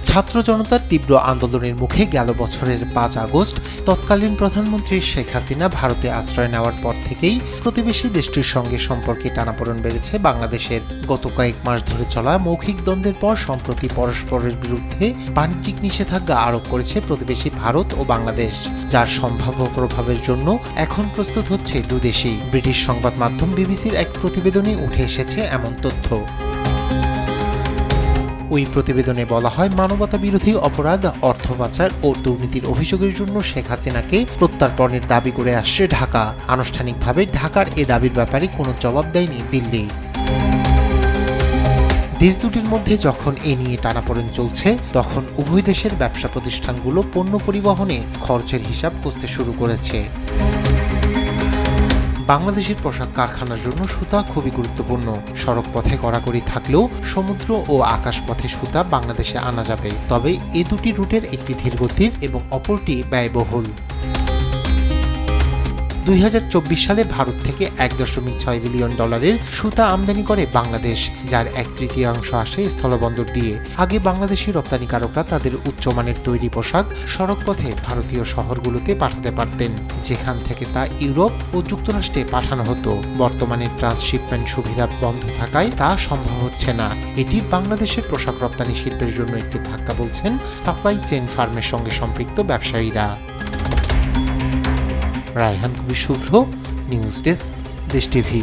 ছাত্র জনতার তীব্র আন্দোলনের মুখে গেল বছরের 5 আগস্ট তৎকালীন প্রধানমন্ত্রী শেখ হাসিনা ভারতে আশ্রয় নেওয়ার পর থেকেই প্রতিবেশী দেশটির সঙ্গে সম্পর্কে টানাপোড়েন বেড়েছে বাংলাদেশের। গত কয়েক মাস ধরে চলা মৌখিক দ্বন্দ্বের পর সম্প্রতি পরস্পরের বিরুদ্ধে বাণিজ্যিক নিষেধাজ্ঞা আরোপ করেছে প্রতিবেশী ভারত ও বাংলাদেশ, যার সম্ভাব্য প্রভাবের জন্য এখন প্রস্তুত হচ্ছে দুদেশই। ব্রিটিশ সংবাদ মাধ্যম বিবিসির এক প্রতিবেদনে উঠে এসেছে এমন তথ্য। ওই প্রতিবেদনে বলা হয়, মানবতা বিরোধী অপরাধ, অর্থ পাচার ও দুর্নীতির অভিযোগের জন্য শেখ হাসিনাকে প্রত্যর্পণের দাবি করে আসছে ঢাকা। আনুষ্ঠানিকভাবে ঢাকার এ দাবির ব্যাপারে কোনো জবাব দেয়নি দিল্লি। দেশ দুটির মধ্যে যখন এ নিয়ে টানাপোড়েন চলছে, তখন উভয় দেশের ব্যবসা প্রতিষ্ঠানগুলো পণ্য পরিবহনে খরচের হিসাব কষতে শুরু করেছে। বাংলাদেশের পোশাক কারখানার জন্য সুতা খুবই গুরুত্বপূর্ণ। সড়ক পথে কড়াকড়ি থাকলেও সমুদ্র ও আকাশ পথে সুতা বাংলাদেশে আনা যাবে, তবে এ দুটি রুটের একটি ধীরগতির এবং অপরটি ব্যয়বহুল। 2024 সালে ভারত থেকে $1.6 বিলিয়ন সুতা আমদানি করে বাংলাদেশ, যার 1/3 আসে স্থলবন্দর দিয়ে। আগে বাংলাদেশি রপ্তানিকারকরা তাদের উচ্চমানের তৈরি পোশাক সড়কপথে ভারতীয় শহরগুলোতে পাঠাতে পারতেন, যেখান থেকে তা ইউরোপ ও যুক্তরাষ্ট্রে পাঠানো হতো। বর্তমানে ট্রান্সশিপমেন্ট সুবিধা বন্ধ থাকায় তা সম্ভব হচ্ছে না। এটি বাংলাদেশের পোশাক রপ্তানি শিল্পের জন্য একটি ধাক্কা বলছেন সাপ্লাই চেইন ফার্মের সঙ্গে সম্পৃক্ত ব্যবসায়ীরা। রায়হান কবির শুভ্র, নিউজ ডেস্ক, দেশ টিভি।